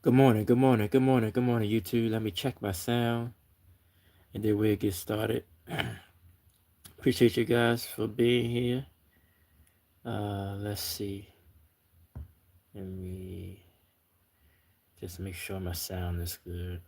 Good morning, good morning, good morning, good morning, YouTube. Let me check my sound and then we'll get started. Appreciate you guys for being here. Let's see. Let me just make sure my sound is good.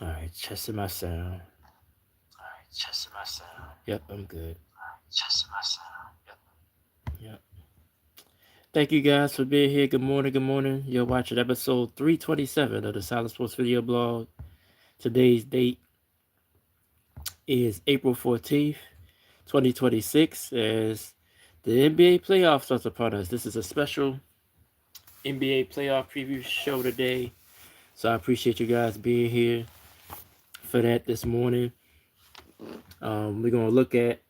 All right, testing my sound. Yep, I'm good. Yep. Thank you guys for being here. Good morning, good morning. You're watching episode 327 of the Silent Sports Video Blog. Today's date is April 14th, 2026, as the NBA playoffs starts upon us. This is a special NBA playoff preview show today. So I appreciate you guys being here for that this morning. We're going to look at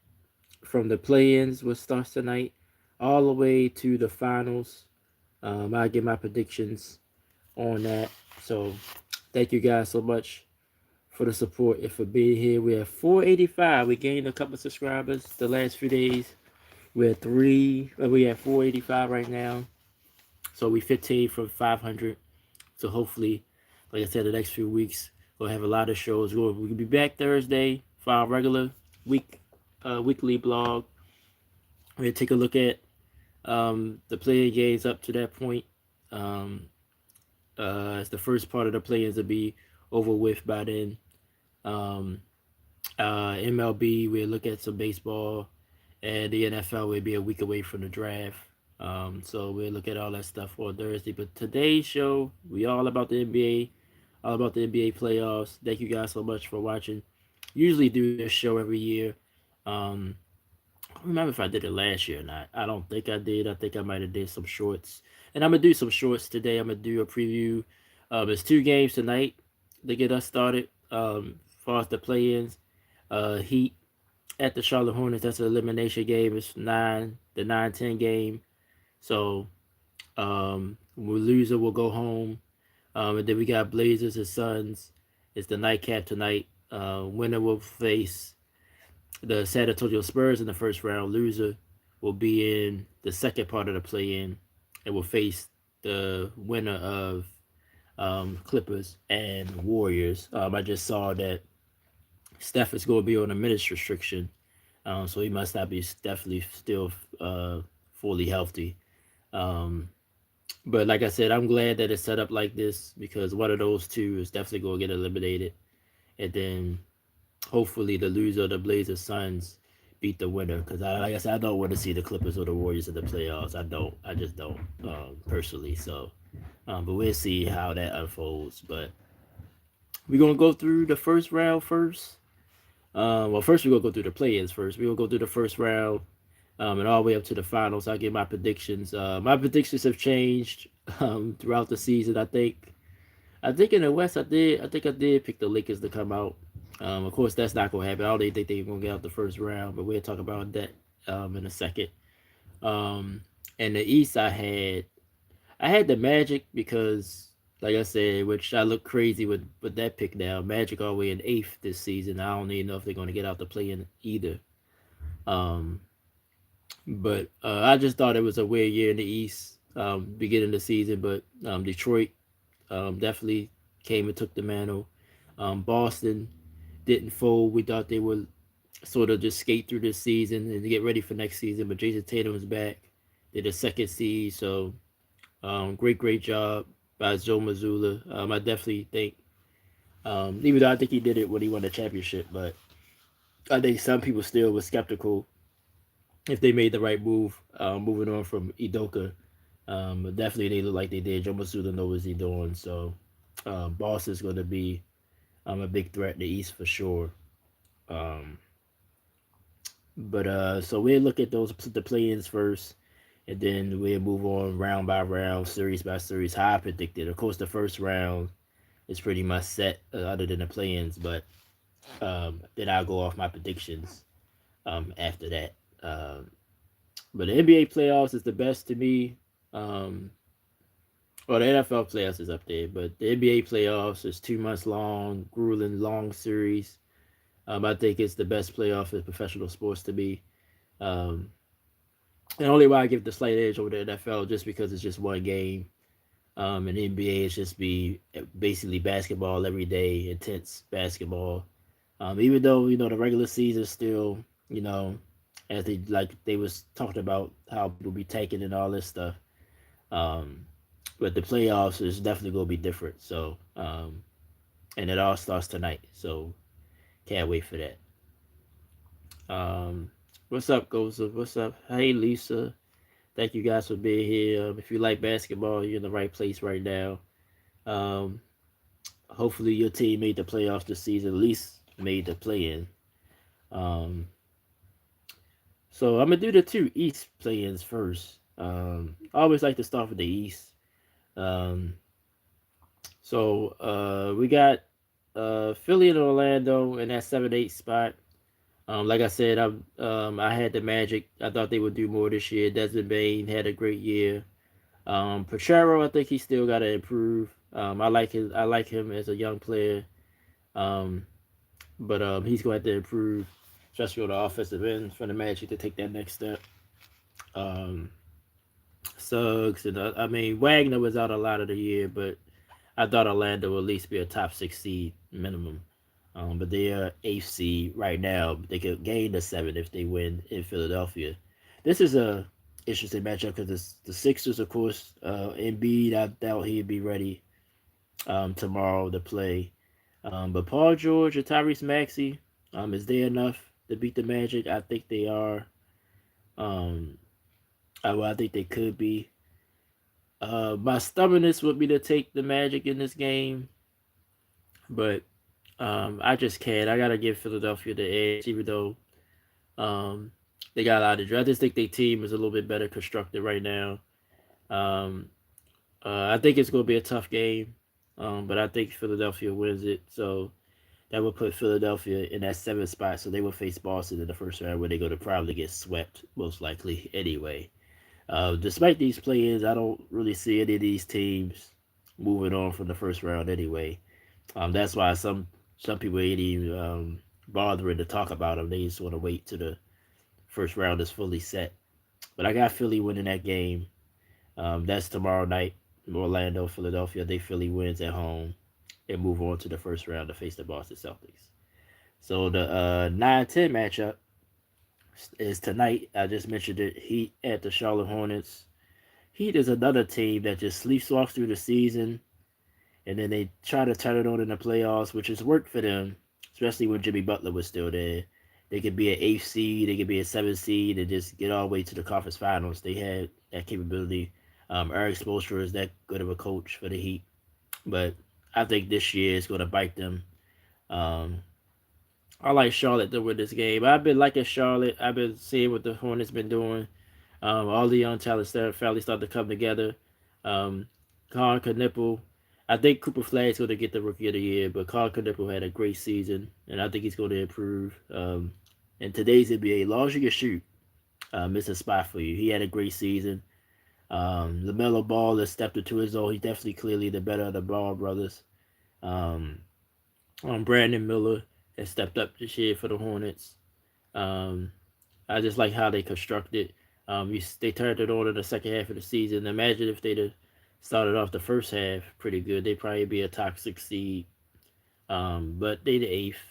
from the play-ins, what starts tonight, all the way to the finals. I'll give my predictions on that. So thank you guys so much for the support and for being here. We're at 485. We gained a couple of subscribers the last few days. We're at 485 right now. So we 15 from 500. So hopefully, like I said, the next few weeks we'll have a lot of shows. We'll be back Thursday for our regular weekly blog. We'll take a look at the play-in games up to that point. As the first part of the play-ins will be over with by then. MLB, we'll look at some baseball, and the NFL will be a week away from the draft. So we'll look at all that stuff on Thursday. But today's show, we all about the NBA, all about the NBA playoffs. Thank you guys so much for watching. Usually do this show every year. I don't remember if I did it last year or not. I don't think I did. I think I might have did some shorts. And I'm gonna do some shorts today. I'm gonna do a preview. There's two games tonight to get us started. As far as the play-ins, Heat at the Charlotte Hornets. That's an elimination game. It's the 9-10 game. So loser will go home. And then we got Blazers and Suns. It's the nightcap tonight. Winner will face the San Antonio Spurs in the first round. Loser will be in the second part of the play-in and will face the winner of Clippers and Warriors. I just saw that Steph is going to be on a minutes restriction, so he must not be definitely still fully healthy. But like I said, I'm glad that it's set up like this because one of those two is definitely going to get eliminated, and then hopefully the loser of the Blazers Suns beat the winner. Because like I said, I don't want to see the Clippers or the Warriors in the playoffs. I don't. I just don't personally. So, but we'll see how that unfolds. But we're gonna go through the first round first. Well, first we're gonna go through the play-ins first. We're gonna go through the first round. And all the way up to the finals. I'll give my predictions. My predictions have changed throughout the season. I think in the West, I think I did pick the Lakers to come out. Of course, that's not gonna happen. I don't even think they're gonna get out the first round, but we'll talk about that in a second. In the East, I had the Magic because, like I said, which I look crazy with that pick now. Magic all the way in eighth this season. I don't even know if they're gonna get out the play-in either. Um, but I just thought it was a weird year in the East, beginning of the season. But Detroit definitely came and took the mantle. Boston didn't fold. We thought they would sort of just skate through this season and get ready for next season. But Jason Tatum was back. They're the second seed. So great job by Joe Mazzulla. I definitely think, even though I think he did it when he won the championship, but I think some people still were skeptical if they made the right move, moving on from Idoka. But definitely they look like they did. Joe Mazzulla knows what he's doing. So Boston's going to be a big threat in the East for sure. Um, but so we'll look at the play-ins first, and then we'll move on round by round, series by series. How I predicted. Of course, the first round is pretty much set, other than the play-ins. But then I'll go off my predictions after that. But the NBA playoffs is the best to me. Um, well, the NFL playoffs is up there, but the NBA playoffs is 2 months long, grueling, long series. I think it's the best playoff in professional sports to me. Um, and only why I give the slight edge over the NFL just because it's just one game. And the NBA is just be basically basketball every day, intense basketball. Even though the regular season still, as they was talking about how people be taking and all this stuff. Um, but the playoffs is definitely gonna be different. So, and it all starts tonight. So can't wait for that. Um, what's up, Goza? What's up? Hey, Lisa. Thank you guys for being here. If you like basketball, you're in the right place right now. Um, hopefully your team made the playoffs this season, at least made the play-in. Um, so I'm gonna do the two East play-ins first. I always like to start with the East. Um, we got Philly and Orlando in that 7-8 spot. Like I said, I had the Magic. I thought they would do more this year. Desmond Bain had a great year. Pachero, I think he still got to improve. I like him as a young player. Um, but he's going to have to improve, especially on the offensive end for the Magic to take that next step. Um, Suggs and I mean Wagner was out a lot of the year, but I thought Orlando would at least be a top 6 seed minimum. But they are eighth seed right now. They could gain the 7 if they win in Philadelphia. This is a interesting matchup because the Sixers, of course, Embiid, I doubt he'd be ready tomorrow to play. But Paul George and Tyrese Maxey, is they enough to beat the Magic? I think they are. Um, I think they could be. My stubbornness would be to take the Magic in this game, but I just can't. I gotta give Philadelphia the edge, even though um, they got a lot of. I just think their team is a little bit better constructed right now. Um, I think it's gonna be a tough game, but I think Philadelphia wins it. So that would put Philadelphia in that 7th spot. So they will face Boston in the first round, where they're going to probably get swept, most likely anyway. Despite these play-ins, I don't really see any of these teams moving on from the first round anyway. That's why some people ain't even bothering to talk about them. They just want to wait till the first round is fully set. But I got Philly winning that game. That's tomorrow night. Orlando, Philadelphia. They Philly wins at home and move on to the first round to face the Boston Celtics. So the 9-10 matchup is tonight. I just mentioned it. Heat at the Charlotte Hornets. Heat is another team that just sleepwalks through the season, and then they try to turn it on in the playoffs, which has worked for them, especially when Jimmy Butler was still there. They could be an 8th seed, they could be a 7th seed, and just get all the way to the conference finals. They had that capability. Eric Spoelstra is that good of a coach for the Heat, but I think this year is going to bite them. Um, I like Charlotte to win this game. I've been liking Charlotte. I've been seeing what the Hornets been doing. All the young talents there finally start to come together. Um, Colin Knipple. I think Cooper Flagg's going to get the Rookie of the Year, but Colin Knipple had a great season, and I think he's going to improve. In today's NBA, as long as you can shoot, it's a spot for you. He had a great season. LaMelo Ball has stepped into his own. He's definitely clearly the better of the Ball brothers. Um, Brandon Miller has stepped up this year for the Hornets. Um, I just like how they constructed. They turned it on in the second half of the season. Imagine if they'd have started off the first half pretty good. They'd probably be a toxic seed. But they the eighth.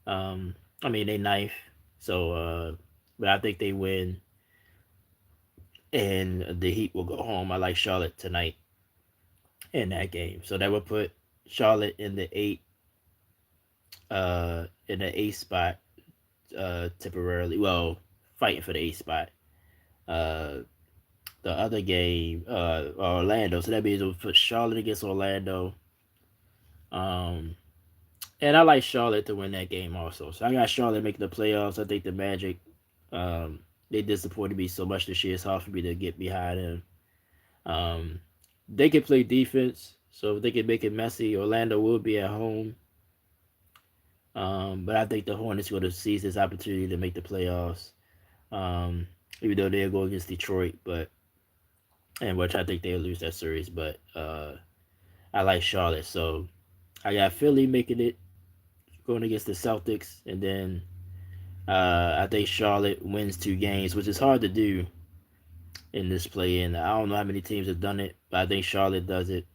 They ninth. So, but I think they win, and the Heat will go home. I like Charlotte tonight in that game. So that would put Charlotte in the eighth spot temporarily. Well, fighting for the eighth spot. Uh, the other game, Orlando. So that means we'll put Charlotte against Orlando. Um, and I like Charlotte to win that game also. So I got Charlotte making the playoffs. I think the Magic, they disappointed me so much this year. It's hard for me to get behind them. Um, they can play defense, so if they can make it messy, Orlando will be at home. But I think the Hornets going to seize this opportunity to make the playoffs. even though they'll go against Detroit, but and which I think they'll lose that series. But I like Charlotte, so I got Philly making it going against the Celtics, and then I think Charlotte wins 2 games, which is hard to do in this play. And I don't know how many teams have done it, but I think Charlotte does it.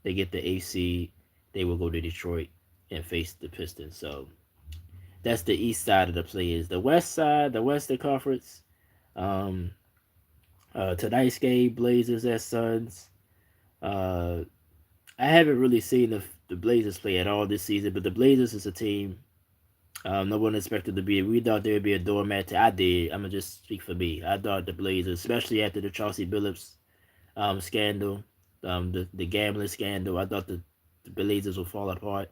They get the AC, they will go to Detroit and face the Pistons. So that's the east side of the play. Is the west side, the Western Conference. Um, Tonight's game, Blazers at Suns. Uh, I haven't really seen the Blazers play at all this season, but the Blazers is a team no one expected to be. We thought there would be a doormat. I did. I'm gonna just speak for me. I thought the Blazers, especially after the Chauncey Billups scandal, the gambling scandal, I thought the Blazers would fall apart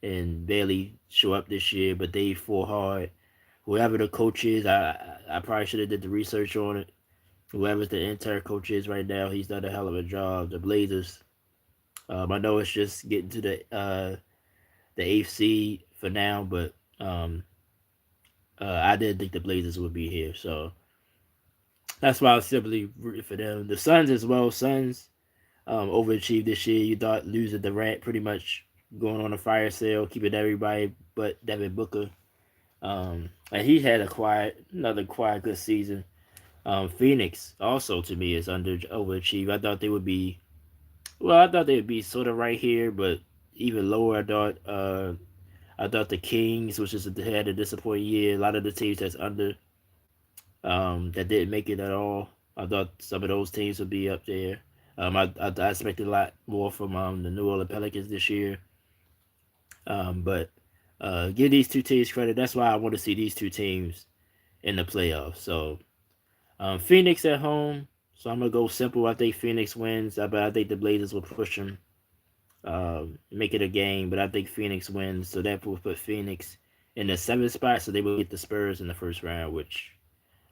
and barely show up this year. But they fought hard. Whoever the coach is, I probably should have did the research on it. Whoever's the intern coach is right now, he's done a hell of a job. The Blazers. I know it's just getting to the eighth seed for now, but I didn't think the Blazers would be here, so that's why I was simply rooting for them. The Suns as well. Suns overachieved this year. You thought losing Durant pretty much going on a fire sale, keeping everybody but Devin Booker. And he had another quiet good season. Phoenix also to me is overachieved. I thought they would be I thought they would be sort of right here, but even lower. I thought the Kings, which is had a disappointing year. A lot of the teams that's under that didn't make it at all. I thought some of those teams would be up there. I expected a lot more from the New Orleans Pelicans this year. But give these two teams credit. That's why I want to see these two teams in the playoffs. So Phoenix at home. So I'm gonna go simple. I think Phoenix wins, but I think the Blazers will push them, make it a game. But I think Phoenix wins, so that will put Phoenix in the 7th spot. So they will get the Spurs in the first round, which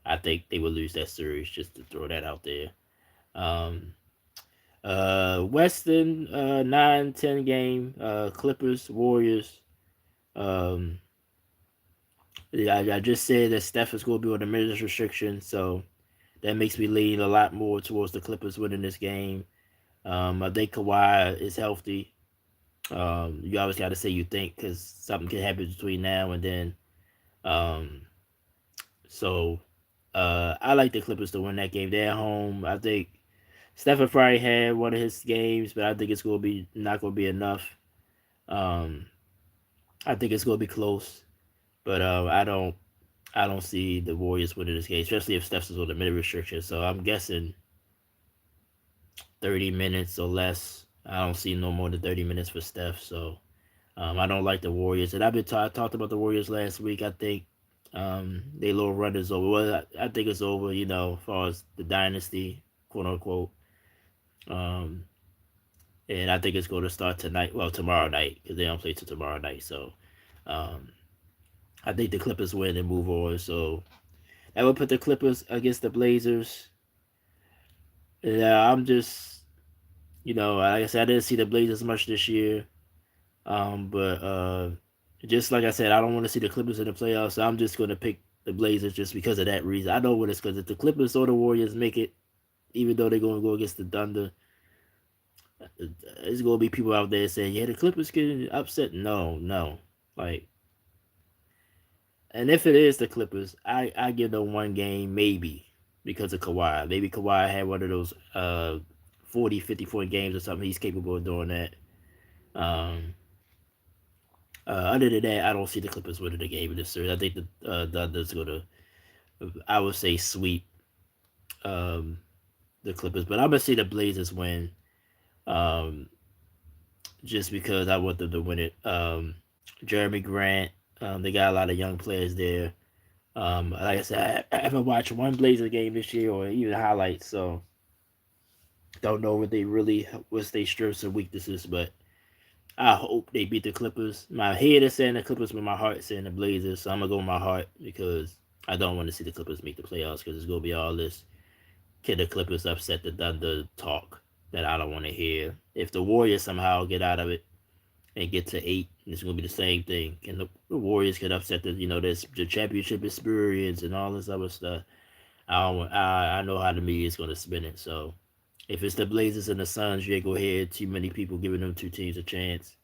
I think they will lose that series. Just to throw that out there. Um, Western 9-10 game. Clippers Warriors. Um, I just said that Steph is going to be on the minutes restriction, so that makes me lean a lot more towards the Clippers winning this game. I think Kawhi is healthy. You always got to say you think because something can happen between now and then. Um, so I like the Clippers to win that game. They're at home. I think Steph probably had one of his games, but I think it's going to be not going to be enough. Um, I think it's going to be close, but I don't see the Warriors winning this game, especially if Steph's on the minute restriction. So I'm guessing 30 minutes or less. I don't see no more than 30 minutes for Steph. So I don't like the Warriors. And I talked about the Warriors last week. I think their little run is over. Well, I think it's over, as far as the dynasty, quote unquote. Um, and I think it's going to start tonight. Well, tomorrow night, because they don't play till tomorrow night. So um, I think the Clippers win and move on. So that would put the Clippers against the Blazers. Yeah, I'm just, like I said, I didn't see the Blazers much this year. But just like I said, I don't want to see the Clippers in the playoffs. So I'm just going to pick the Blazers just because of that reason. I know what it's because if the Clippers or the Warriors make it, even though they're going to go against the Thunder, there's going to be people out there saying, yeah, the Clippers get upset. No, no. Like, and if it is the Clippers, I give them one game maybe because of Kawhi. Maybe Kawhi had one of those 40, 50-point games or something. He's capable of doing that. Other than that, I don't see the Clippers winning the game in this series. I think the Thunder's going to, I would say, sweep the Clippers. But I'm going to see the Blazers win just because I want them to win it. Jeremy Grant, they got a lot of young players there. Like I said, I haven't watched one Blazer game this year or even highlights, so don't know what's their strengths and weaknesses, but I hope they beat the Clippers. My head is saying the Clippers, but my heart is saying the Blazers, so I'm going to go with my heart because I don't want to see the Clippers make the playoffs because it's going to be all this, can the Clippers upset the Thunder talk that I don't want to hear. If the Warriors somehow get out of it and get to 8, it's going to be the same thing. And the Warriors can upset the championship experience and all this other stuff. I know how the media is going to spin it. So if it's the Blazers and the Suns, you ain't go ahead. Too many people giving them two teams a chance.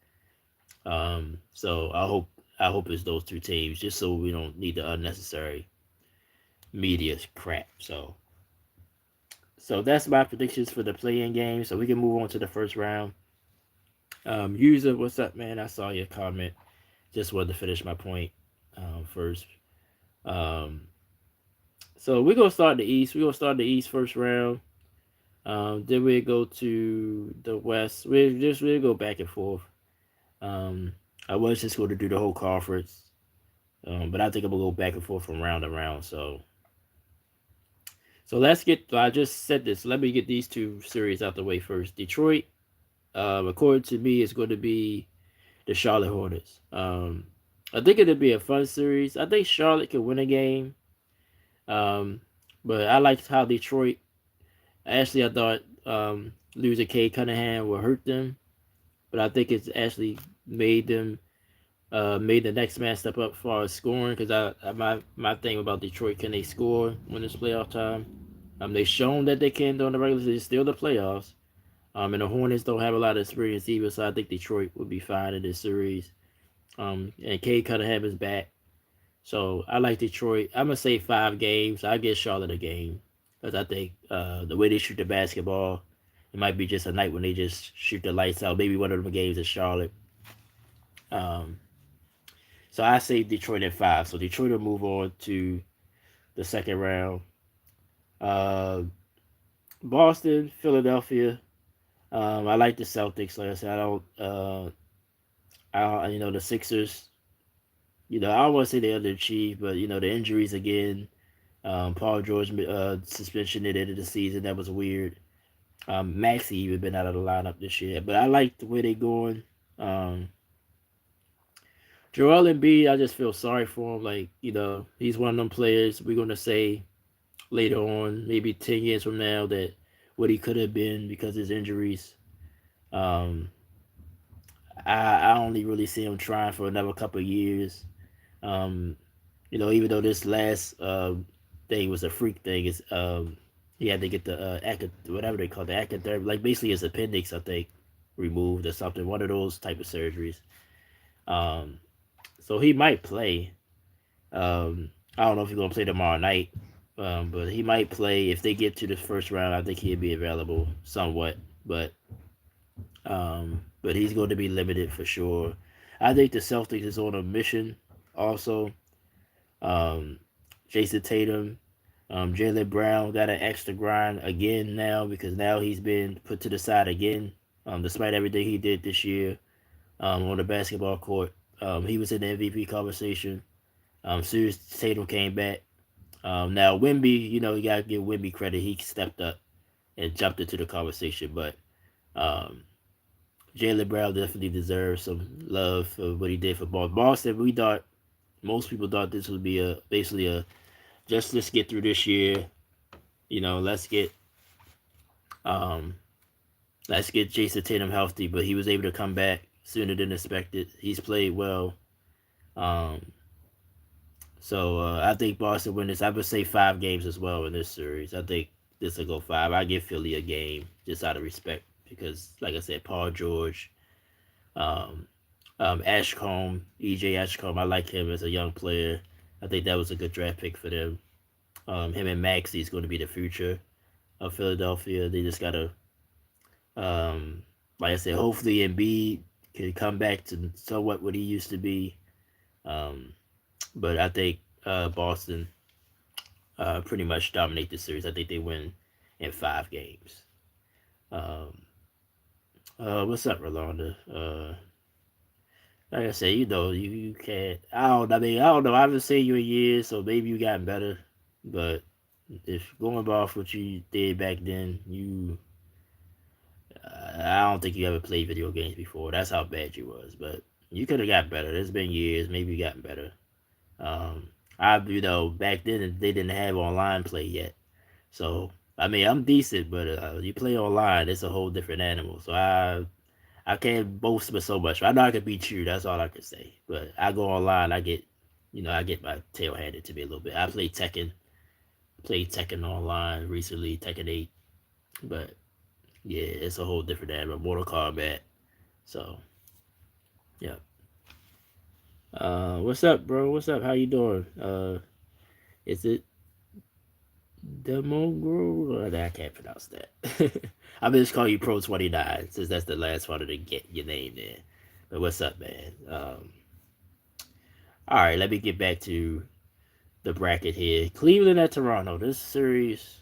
So I hope it's those two teams, just so we don't need the unnecessary media crap. So that's my predictions for the play-in game. So we can move on to the first round. User, what's up, man? I saw your comment. Just wanted to finish my point first. Um, so we're gonna start the East. We're gonna start the East first round. Then we go to the West. We'll go back and forth. Um, I was just going to do the whole conference, but I think I'm gonna go back and forth from round to round. So let's get. I just said this. Let me get these two series out the way first. Detroit, according to me, is going to be the Charlotte Hornets. I think it'll be a fun series. I think Charlotte could win a game. Um, but I liked how Detroit. Actually, I thought losing Cade Cunningham will hurt them, but I think it's actually made them made the next man step up as far as scoring. Because my thing about Detroit, can they score when it's playoff time? They've shown that they can during the regular season, still the playoffs. And the Hornets don't have a lot of experience either, so I think Detroit will be fine in this series. And Cade Cunningham is back. So I like Detroit. I'm gonna say 5 games. I give Charlotte a game because I think the way they shoot the basketball, it might be just a night when they just shoot the lights out. Maybe one of them games is Charlotte. Um, so I say Detroit at 5. So Detroit will move on to the second round. Uh, Boston, Philadelphia. I like the Celtics. Like I said, the Sixers. I don't want to say they underachieved, but the injuries again. Paul George suspension at the end of the season, that was weird. Maxey even been out of the lineup this year, but I like the way they're going. Um, Joel Embiid, I just feel sorry for him. Like he's one of them players we're gonna say later on, maybe 10 years from now, that what he could have been because of his injuries. Um, I only really see him trying for another couple of years. Um, even though this last thing was a freak thing, is he had to get the whatever they call the academic, like basically his appendix, I think, removed or something, one of those type of surgeries. Um, so he might play. I don't know if he's gonna play tomorrow night, but he might play if they get to the first round. I think he'll be available somewhat, but he's going to be limited for sure. I think the Celtics is on a mission also. Um, Jason Tatum, Jaylen Brown got an extra grind again now because now he's been put to the side again, despite everything he did this year on the basketball court. He was in the MVP conversation. Soon as Tatum came back. Now Wemby, you gotta give Wemby credit. He stepped up and jumped into the conversation, but um, Jaylen Brown definitely deserves some love for what he did for Boston. Boston, most people thought this would be basically a just let's get through this year. Let's um let's get Jason Tatum healthy, but he was able to come back sooner than expected. He's played well. Um, so I think Boston win this. I would say 5 games as well in this series. I think this will go 5. I give Philly a game just out of respect because, like I said, Paul George, um, Ashcombe, EJ Ashcombe. I like him as a young player. I think that was a good draft pick for them. Him and Maxey is going to be the future of Philadelphia. They just gotta, like I said, hopefully Embiid can come back to somewhat what he used to be. But I think Boston pretty much dominate the series. I think they win in 5 games. What's up, Rolanda? Like I said, you can't. I don't know. I haven't seen you in years, so maybe you gotten better. But if going off what you did back then, I don't think you ever played video games before. That's how bad you was. But you could have got better. There's been years. Maybe you gotten better. Back then they didn't have online play yet. So I mean, I'm decent, but you play online, it's a whole different animal. So I can't boast but so much. I know I can beat you. That's all I can say. But I go online, I get my tail handed to me a little bit. I play Tekken played Tekken Online recently, Tekken 8. But yeah, it's a whole different animal. Mortal Kombat. So yeah. What's up, bro? What's up? How you doing? Is it Demogro? I can't pronounce that. I'm just call you Pro 29 since that's the last one to get your name there. But what's up, man? All right, let me get back to the bracket here. Cleveland at Toronto. This series,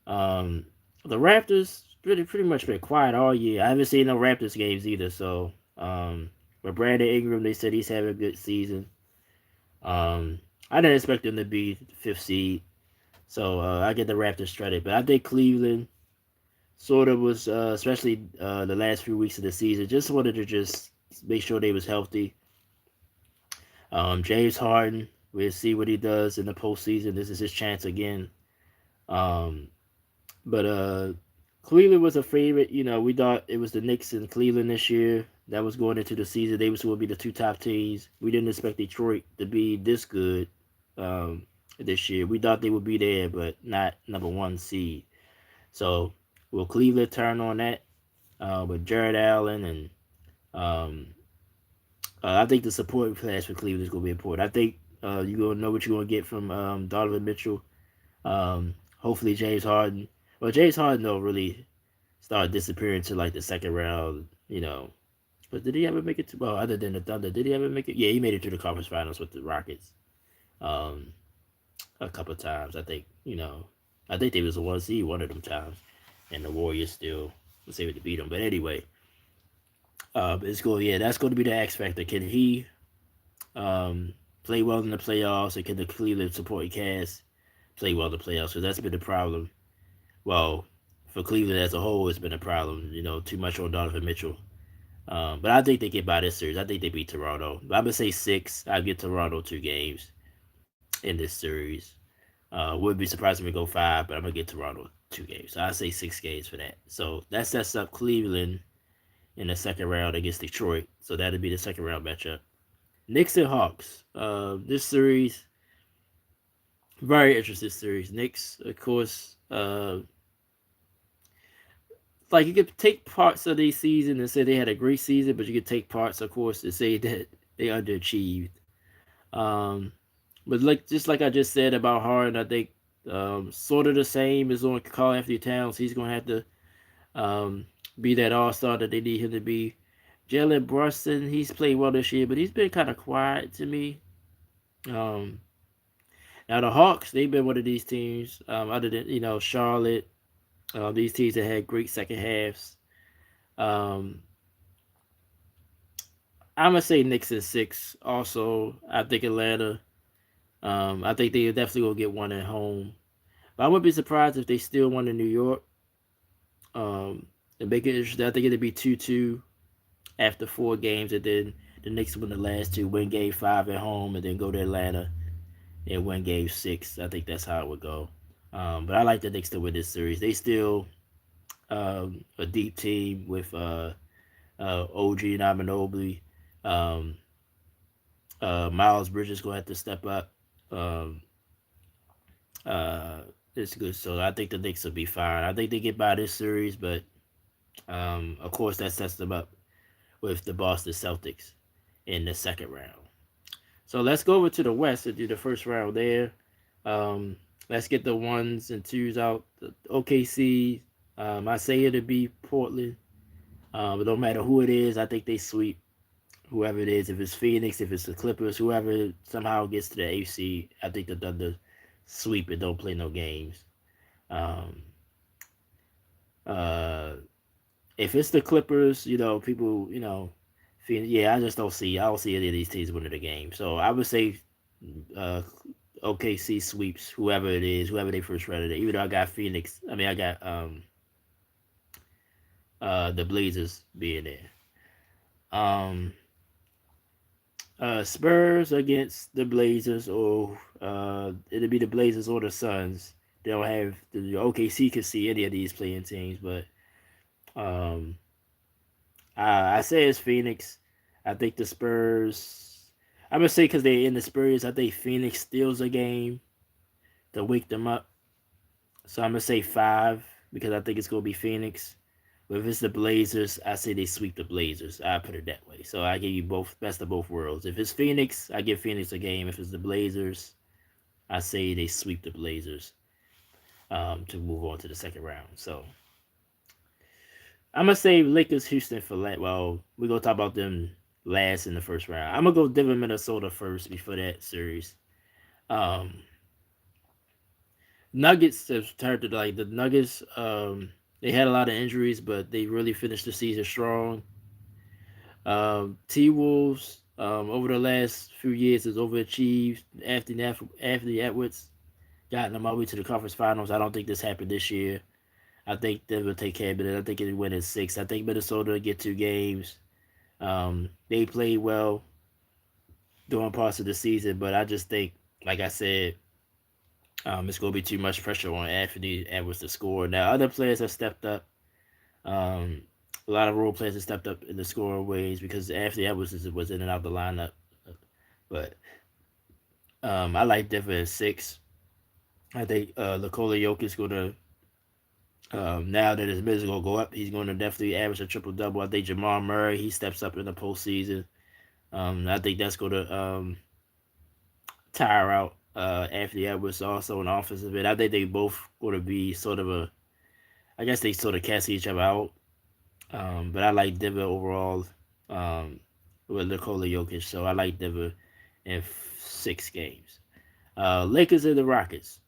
um, the Raptors pretty much been quiet all year. I haven't seen no Raptors games either. So, but Brandon Ingram, they said he's having a good season. I didn't expect them to be fifth seed, so I get the Raptors strutted. But I think Cleveland sort of was, especially the last few weeks of the season, just wanted to just make sure they was healthy. James Harden, we'll see what he does in the postseason. This is his chance again. Um, but Cleveland was a favorite. You know, we thought it was the Knicks and Cleveland this year that was going into the season. They was going to be the two top teams. We didn't expect Detroit to be this good this year. We thought they would be there, but not number one seed. So will Cleveland turn on that with Jared Allen and um, I think the support class for Cleveland is going to be important. I think you're going to know what you're going to get from Donovan Mitchell. Hopefully James Harden. Well, James Harden though really started disappearing to like the second round. You know, but did he ever make it to? Well, other than the Thunder, did he ever make it? Yeah, he made it to the conference finals with the Rockets. Um, a couple of times. I think I think they was the one seed one of them times, and the Warriors still was able to beat them. But anyway, it's going. Yeah, that's going to be the X factor. Can he play well in the playoffs, and can the Cleveland supporting cast play well in the playoffs? So that's been the problem. Well, for Cleveland as a whole, it's been a problem. You know, too much on Donovan Mitchell. But I think they get by this series. I think they beat Toronto. But I'm gonna say 6. I'll get Toronto 2 games in this series. Wouldn't be surprised if we go 5, but I'm gonna get Toronto 2 games. So I say 6 games for that. So that sets up Cleveland in the second round against Detroit. So that'll be the second round matchup. Knicks and Hawks. This series, very interesting series. Knicks, of course, like you could take parts of their season and say they had a great season, but you could take parts, of course, and say that they underachieved. Um, but like just like I just said about Harden, I think sort of the same as on Karl Anthony Towns. He's gonna have to be that all star that they need him to be. Jalen Brunson, he's played well this year, but he's been kind of quiet to me. Um, Now the Hawks, they've been one of these teams, other than Charlotte, these teams that had great second halves. Um, I'm gonna say Knicks in 6. Also, I think Atlanta. I think they definitely will get one at home. But I wouldn't be surprised if they still won in New York. And make it interesting. I think it'd be 2-2 after 4 games, and then the Knicks win the last 2, win Game 5 at home, and then go to Atlanta and win Game 6. I think that's how it would go. But I like the Knicks to win this series. They still a deep team with OG and Anunoby. Um, Miles Bridges gonna have to step up. Um, uh, it's good. So I think the Knicks will be fine. I think they get by this series, but of course that sets them up with the Boston Celtics in the second round. So let's go over to the West and do the first round there. Um, let's get the ones and twos out. The OKC, I say it'll be Portland. But no matter who it is, I think they sweep whoever it is. If it's Phoenix, if it's the Clippers, whoever somehow gets to the AC, I think the Thunder sweep and don't play no games. Um, uh, if it's the Clippers, people, yeah, I don't see any of these teams winning the game. So I would say uh, OKC sweeps whoever it is, whoever they first rounded. Even though I got Phoenix, I got the Blazers being there. Um, Spurs against the Blazers, or it'll be the Blazers or the Suns. They don't have the OKC can see any of these playing teams, but um, I say it's Phoenix. I think the Spurs. I'm gonna say because they're in the Spurs. I think Phoenix steals a game. to wake them up. So I'm gonna say 5 because I think it's gonna be Phoenix. But if it's the Blazers, I say they sweep the Blazers. I put it that way. So I give you both best of both worlds. If it's Phoenix, I give Phoenix a game. If it's the Blazers, I say they sweep the Blazers to move on to the second round. So I'm gonna say Lakers Houston for well, we're gonna talk about them last in the first round. I'm gonna go Denver Minnesota first before that series. Um, Nuggets have turned to like the Nuggets. They had a lot of injuries, but they really finished the season strong. T Wolves over the last few years has overachieved. Anthony Edwards gotten them all the way to the conference finals. I don't think this happened this year. I think they will take care of it. I think they win in 6. I think Minnesota will get 2 games. They played well during parts of the season, but I just think, like I said, it's going to be too much pressure on Anthony Edwards to score. Now, other players have stepped up. Um, a lot of role players have stepped up in the scoring ways because Anthony Edwards was in and out the lineup. But I like Denver at 6. I think Nikola Jokic is going to, now that his minutes going to go up, he's going to definitely average a triple double. I think Jamal Murray, he steps up in the postseason. I think that's going to tire out Anthony Edwards also an offensive end. I think they both going to be sort of I guess they sort of cancel each other out. But I like Denver overall with Nikola Jokic, so I like Denver in 6 games. Lakers and the Rockets.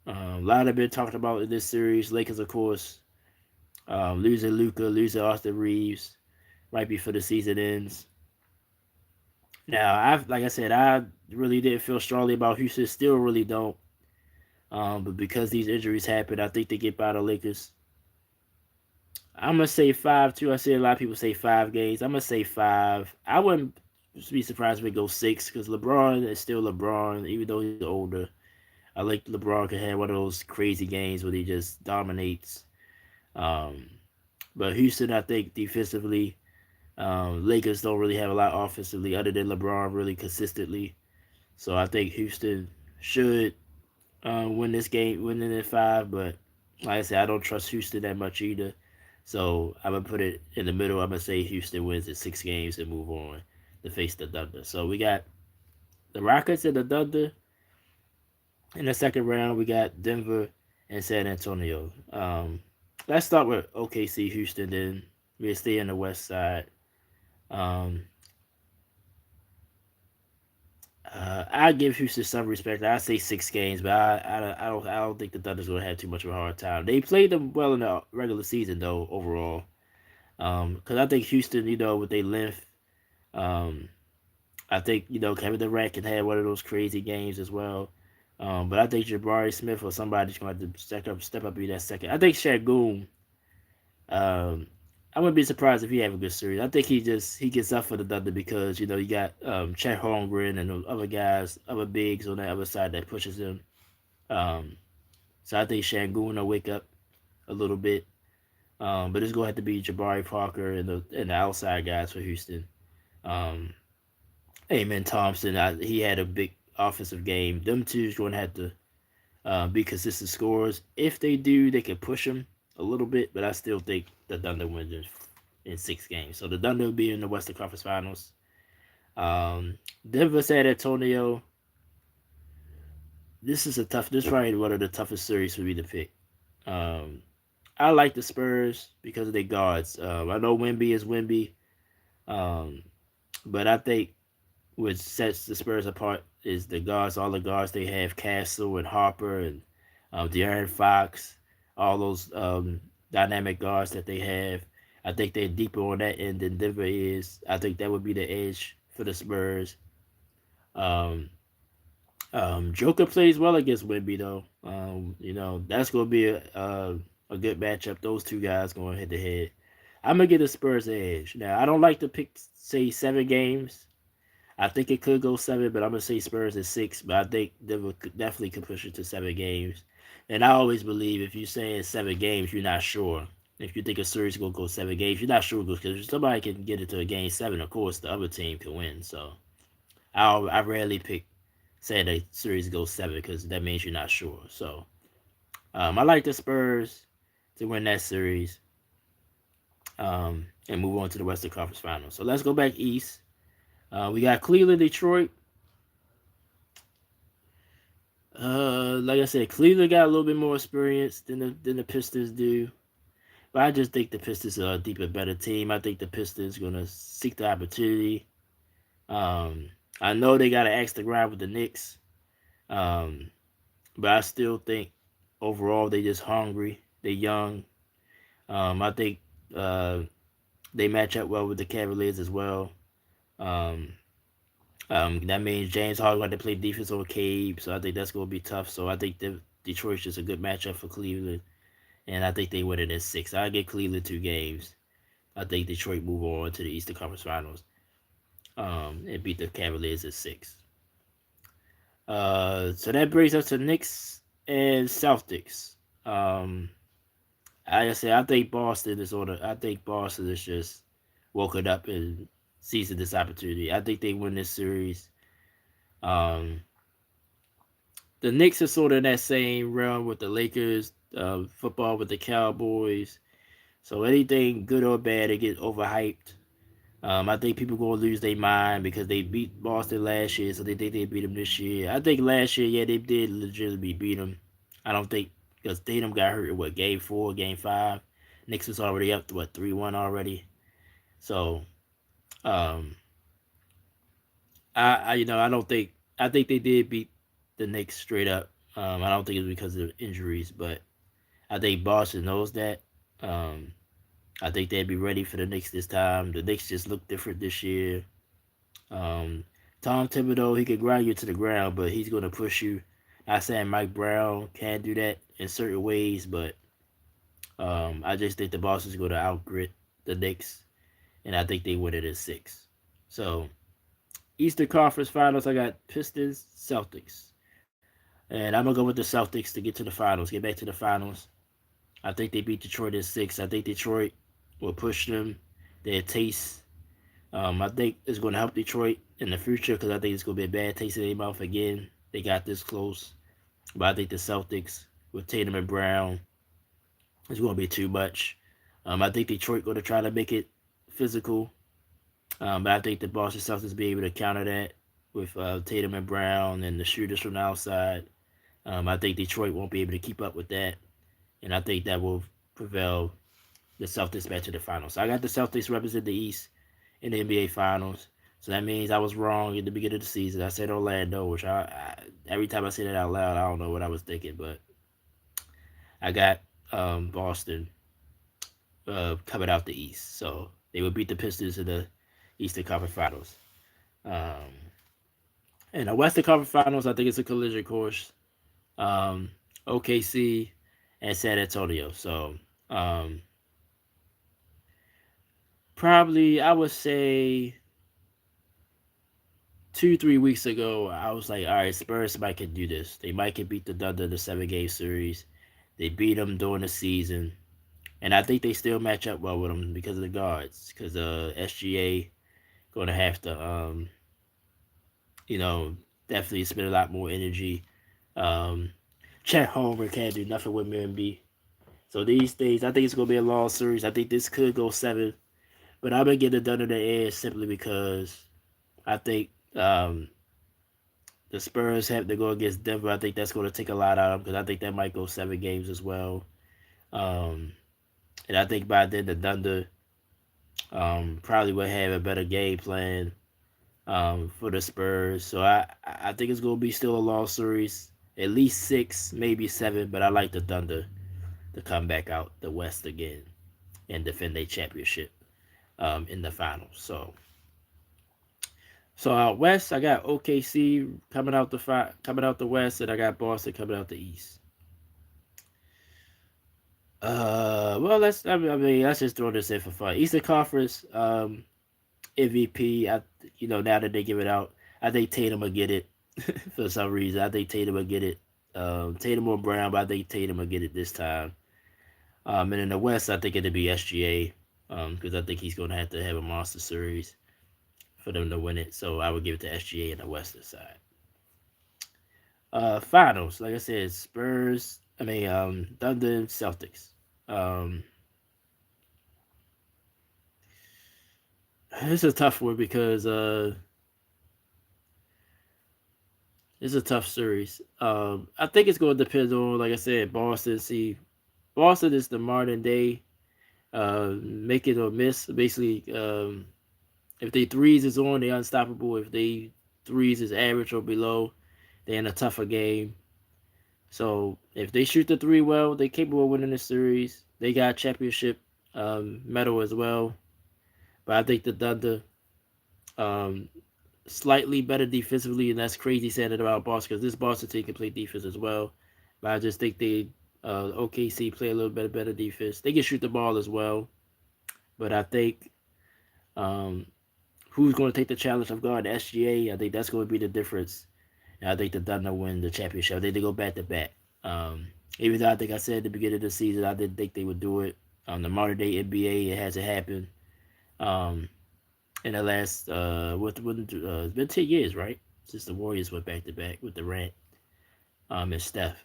A lot of been talked about in this series. Lakers, of course, losing Luka, losing Austin Reeves right before the season ends. Now, like I said, I really didn't feel strongly about Houston. Still, really don't. But because these injuries happen, I think they get by the Lakers. I'm gonna say 5 too. I see a lot of people say 5 games. I'm gonna say 5. I wouldn't be surprised if it goes 6 because LeBron is still LeBron, even though he's older. I like LeBron can have one of those crazy games where he just dominates. Um, but Houston, I think defensively, Lakers don't really have a lot offensively other than LeBron really consistently. So I think Houston should win this game, winning in 5. But like I said, I don't trust Houston that much either. So I'm gonna put it in the middle. I'm gonna say Houston wins in 6 games and move on to face the Thunder. So we got the Rockets and the Thunder in the second round. We got Denver and San Antonio. Let's start with OKC Houston. Then we'll stay on the West side. Um, I give Houston some respect. I say 6 games, but I don't think the Thunder's gonna have too much of a hard time. They played them well in the regular season though overall. Because I think Houston, with their length, um, I think Kevin Durant can have one of those crazy games as well. But I think Jabari Smith or somebody's gonna have to step up, be that second. I think Shagoon. I wouldn't be surprised if he have a good series. I think he gets up for the Thunder because you got Chet Holmgren and those other guys, other bigs on the other side that pushes him. Um, so I think Shangoon will wake up a little bit. But it's going to have to be Jabari Parker and the outside guys for Houston. Um, Amen Thompson, he had a big offensive game. Them two is going to have to be consistent scorers. If they do, they can push them a little bit, but I still think the Thunder wins in 6 games. So the Thunder will be in the Western Conference Finals. Denver, San Antonio. This is probably one of the toughest series for me to pick. I like the Spurs because of their guards. I know Wemby is Wemby, but I think what sets the Spurs apart is the guards. All the guards they have: Castle and Harper and De'Aaron Fox. All those dynamic guards that they have. I think they're deeper on that end than Denver is. I think that would be the edge for the Spurs. Um, Joker plays well against Wemby though. That's gonna be a good matchup. Those two guys going head to head. I'm gonna get the Spurs edge. Now I don't like to pick say 7 games. I think it could go 7, but I'm gonna say Spurs at 6. But I think Denver definitely could push it to 7 games. And I always believe if you're saying 7 games, you're not sure. If you think a series is gonna go 7 games, you're not sure because somebody can get it to a game 7. Of course, the other team can win. So I rarely pick saying the series goes 7 because that means you're not sure. So I like the Spurs to win that series and move on to the Western Conference Finals. So let's go back east. We got Cleveland, Detroit. Like I said, Cleveland got a little bit more experience than the Pistons do. But I just think the Pistons are a deeper, better team. I think the Pistons gonna seek the opportunity. Um, I know they got to axe the grind with the Knicks, um, but I still think overall they just hungry. They young. I think uh, they match up well with the Cavaliers as well. Um, that means James Harden got to play defense on Cade, so I think that's gonna be tough. So I think Detroit's just a good matchup for Cleveland, and I think they win it in 6. I get Cleveland 2 games. I think Detroit move on to the Eastern Conference Finals and beat the Cavaliers at 6. So that brings us to Knicks and Celtics. Like I said, I think Boston is on. I think Boston is just woken up and seizing this opportunity. I think they win this series. Um, the Knicks are sort of in that same realm with the Lakers. Football with the Cowboys. So anything good or bad, they get overhyped. I think people gonna lose their mind because they beat Boston last year, so they think they beat them this year. I think last year, yeah, they did legitimately beat them. I don't think because Tatum got hurt in what game 4, game 5. Knicks was already up to what 3-1 already. So, um, I don't think I think they did beat the Knicks straight up. I don't think it's because of injuries, but I think Boston knows that. Um, I think they'd be ready for the Knicks this time. The Knicks just look different this year. Um, Tom Thibodeau, he can grind you to the ground, but he's going to push you. Not saying Mike Brown can do that in certain ways, but I just think the Boston's going to outgrit the Knicks, and I think they win it in 6. So, Eastern Conference Finals, I got Pistons, Celtics. And I'm going to go with the Celtics to get to the finals, get back to the finals. I think they beat Detroit in 6. I think Detroit will push them. Their taste I think it's going to help Detroit in the future because I think it's going to be a bad taste in their mouth again. They got this close, but I think the Celtics with Tatum and Brown is going to be too much. I think Detroit going to try to make it physical, but I think the Boston Celtics be able to counter that with Tatum and Brown and the shooters from the outside. I think Detroit won't be able to keep up with that, and I think that will prevail the Celtics back to the finals. So I got the Celtics represent the East in the NBA Finals. So that means I was wrong at the beginning of the season. I said Orlando, which every time I say that out loud, I don't know what I was thinking, but I got Boston coming out the East. So they would beat the Pistons in the Eastern Conference Finals. Um, in the Western Conference Finals, I think it's a collision course. Um, OKC and San Antonio. So probably I would say 2-3 weeks ago, I was like, all right, Spurs might can do this. They might can beat the Thunder in the 7 game series. They beat them during the season, and I think they still match up well with them because of the guards. Because SGA gonna have to, you know, definitely spend a lot more energy. Um, Chet Homer can't do nothing with Mimby. So these days, I think it's gonna be a long series. I think this could go 7, but I'm gonna get the Thunder the edge simply because I think the Spurs have to go against Denver. I think that's going to take a lot out of them because I think that might go 7 games as well. Um, and I think by then the Thunder probably will have a better game plan for the Spurs. So I think it's going to be still a long series, at least 6, maybe 7. But I like the Thunder to come back out the West again and defend their championship in the finals. So out west, I got OKC coming out the west, and I got Boston coming out the east. Well, let's just throw this in for fun. Eastern Conference MVP. Now that they give it out, I think Tatum will get it for some reason. I think Tatum will get it. Tatum or Brown, but I think Tatum will get it this time. And in the West, I think it'll be SGA because I think he's going to have a monster series for them to win it. So I would give it to SGA in the Western side. Finals, like I said, Spurs. I mean, Thunder, Celtics. Um, it's a tough one because it's a tough series. I think it's going to depend on, like I said, Boston. See, Boston is the modern day make it or miss. Basically, if they threes is on, they're unstoppable. If they threes is average or below, they're in a tougher game. So if they shoot the three well, they're capable of winning the series. They got championship medal as well. But I think the Thunder um, slightly better defensively, and that's crazy saying it about Boston because this Boston team can play defense as well. But I just think they OKC play a little bit better defense. They can shoot the ball as well, but I think um, who's going to take the challenge of guard SGA? I think that's going to be the difference. And I think the Thunder win the championship. I think they go back to back. Even though I think I said at the beginning of the season I didn't think they would do it. The modern day NBA, it hasn't happened. Um, in the last it's been 10 years, right? Since the Warriors went back to back with Durant and Steph.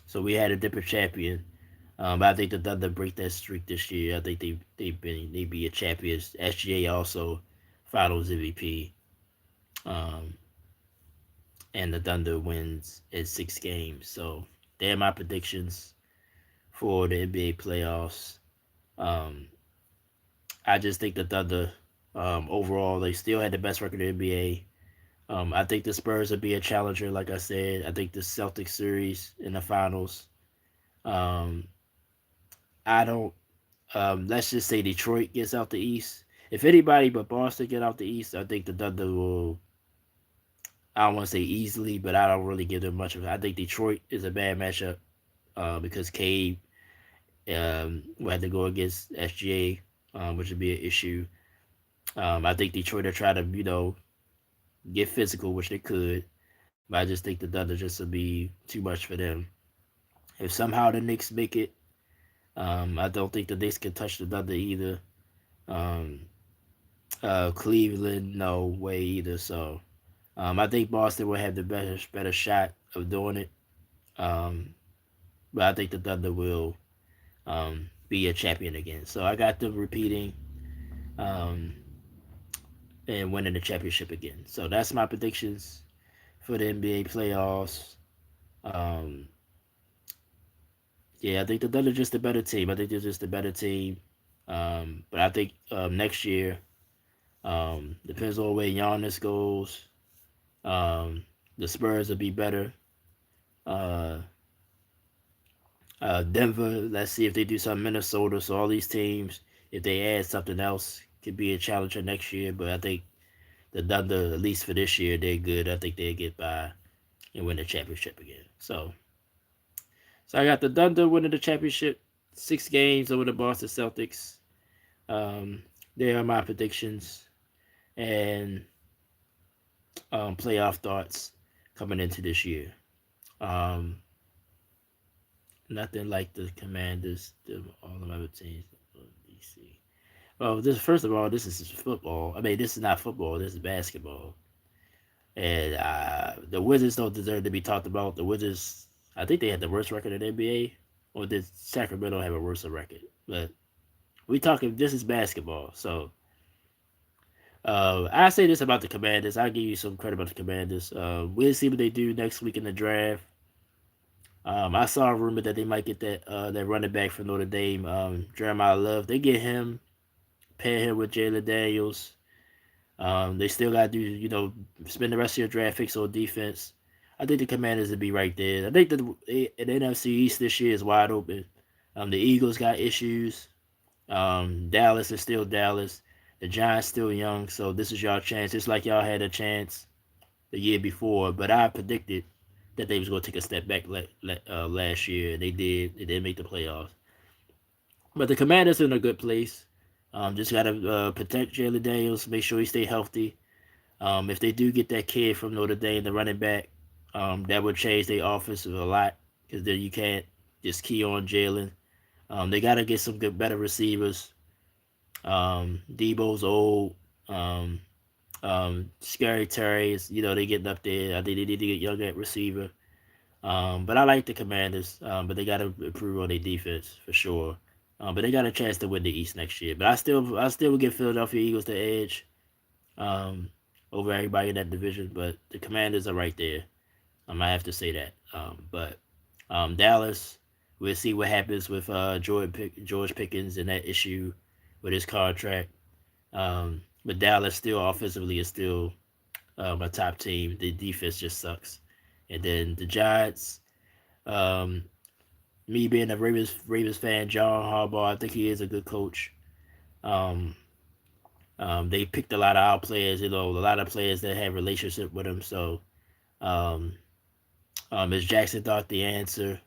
So we had a different champion. But I think the Thunder break that streak this year. I think they be a champions. SGA also Finals MVP. Um, and the Thunder wins in 6 games. So they're my predictions for the NBA playoffs. Um, I just think the Thunder overall they still had the best record in the NBA. I think the Spurs will be a challenger, like I said. I think the Celtics series in the finals. Um, I don't. Let's just say Detroit gets out the East. If anybody but Boston get out the East, I think the Thunder will. I don't want to say easily, but I don't really give them much of it. I think Detroit is a bad matchup because Cade will have to go against SGA, which would be an issue. I think Detroit will try to, get physical, which they could, but I just think the Thunder just will be too much for them. If somehow the Knicks make it, I don't think the Knicks can touch the Thunder either. Um, Cleveland, no way either. So I think Boston will have the better shot of doing it. Um, but I think the Thunder will be a champion again. So I got them repeating um, and winning the championship again. So that's my predictions for the NBA playoffs. Um, yeah, I think the Thunder are just a better team. I think they're just a better team. But I think next year, depends on where Giannis goes. Um, the Spurs will be better. Uh, Denver, let's see if they do something. Minnesota, so all these teams, if they add something else, could be a challenger next year. But I think the Thunder, at least for this year, they're good. I think they'll get by and win the championship again. So I got the Thunder winning the championship, 6 games over the Boston Celtics. Um, they are my predictions and playoff thoughts coming into this year. Um, Nothing like the Commanders, all the other teams. DC. Well, this first of all, this is football. I mean, this is not football. This is basketball. And the Wizards don't deserve to be talked about. The Wizards, I think they had the worst record in the NBA, or did Sacramento have a worse record? But we talking. This is basketball, so I say this about the Commanders. I'll give you some credit about the Commanders. We'll see what they do next week in the draft. I saw a rumor that they might get that running back from Notre Dame, Jeremiah Love. They get him, pair him with Jalen Daniels. They still got to do, spend the rest of your draft picks on defense. I think the Commanders would be right there. I think the NFC East this year is wide open. The Eagles got issues. Dallas is still Dallas. The Giants still young, so this is y'all chance. It's like y'all had a chance the year before, but I predicted that they was going to take a step back last year. They did. They did make the playoffs. But the Commanders are in a good place. Just got to protect Jalen Daniels, make sure he stay healthy. If they do get that kid from Notre Dame, the running back, that would change their offense a lot because then you can't just key on Jalen. They got to get some good, better receivers. Debo's old. Scary Terry's, they getting up there. I think they need to get younger at receiver. But I like the Commanders, but they got to improve on their defense for sure. But they got a chance to win the East next year. But I still would give Philadelphia Eagles the edge um, over everybody in that division. But the Commanders are right there. I have to say that. But Dallas, we'll see what happens with George Pickens and that issue with his contract. But Dallas still offensively is still a top team. The defense just sucks. And then the Giants, um, me being a Ravens fan, John Harbaugh, I think he is a good coach. Um, they picked a lot of our players, a lot of players that have relationship with him. So, um, Ms. Jackson thought the answer.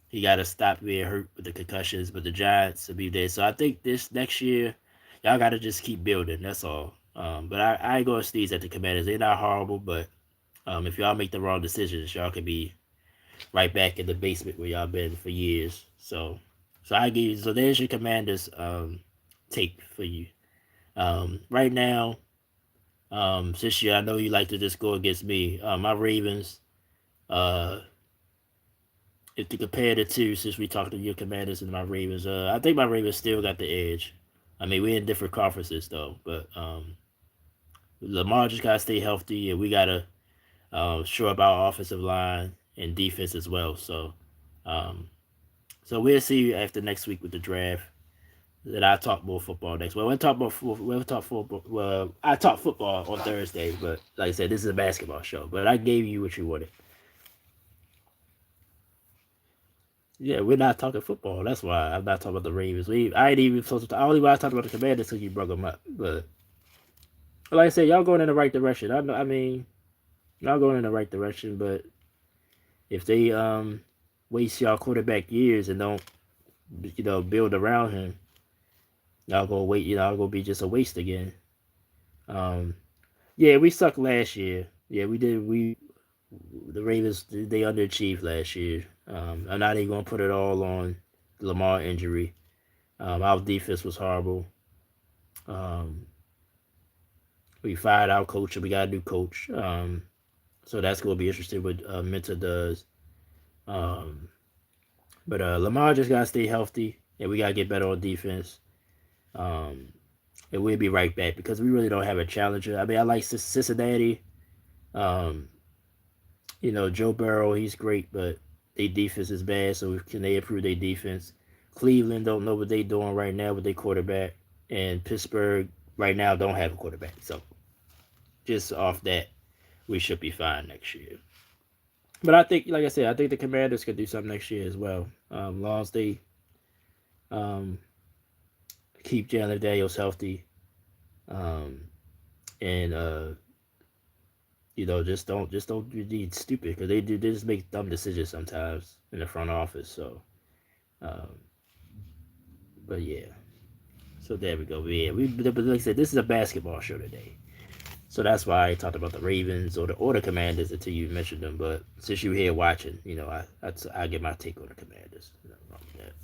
He got to stop being hurt with the concussions, but the Giants will be there. So I think this next year, y'all got to just keep building. That's all. But I ain't gonna sneeze at the Commanders. They're not horrible, but if y'all make the wrong decisions, y'all could be right back in the basement where y'all been for years. So I give you. So there's your Commanders take for you. Right now, since I know you like to just go against me, my Ravens. Uh, if you compare the two, since we talked to your Commanders and my Ravens, I think my Ravens still got the edge. I mean, we're in different conferences though, but Lamar just gotta stay healthy, and we gotta shore up our offensive line and defense as well. Um, so we'll see you after next week with the draft. That I talk more football next. Well, we'll talk football. Well, I talk football on Thursday, but like I said, this is a basketball show. But I gave you what you wanted. Yeah, we're not talking football. That's why I'm not talking about the Ravens. I ain't even supposed to. Only why I talked about the Commanders because you brought them up. But like I said, y'all going in the right direction. I know. I mean, y'all going in the right direction. But if they waste y'all quarterback years and don't build around him, y'all gonna wait. Y'all gonna be just a waste again. Um, yeah, we sucked last year. Yeah, we did. The Ravens they underachieved last year. I'm not even gonna put it all on the Lamar injury. Our defense was horrible. Um, we fired our coach and we got a new coach. So that's gonna be interesting what Minter does. Um, but Lamar just gotta stay healthy and we gotta get better on defense. Um, and we'll be right back because we really don't have a challenger. I mean, I like Cincinnati. Um, Joe Burrow, he's great, but their defense is bad. So can they improve their defense? Cleveland don't know what they're doing right now with their quarterback, and Pittsburgh right now don't have a quarterback. So just off that, we should be fine next year. But I think, like I said, I think the Commanders could do something next year as well. Long as they um, keep Jalen Daniels healthy, um, and just don't be stupid because they just make dumb decisions sometimes in the front office. So, um, but yeah, so there we go. Yeah, but like I said, this is a basketball show today, so that's why I talked about the Ravens or the Commanders until you mentioned them. But since you're here watching, I get my take on the Commanders. Nothing wrong with that.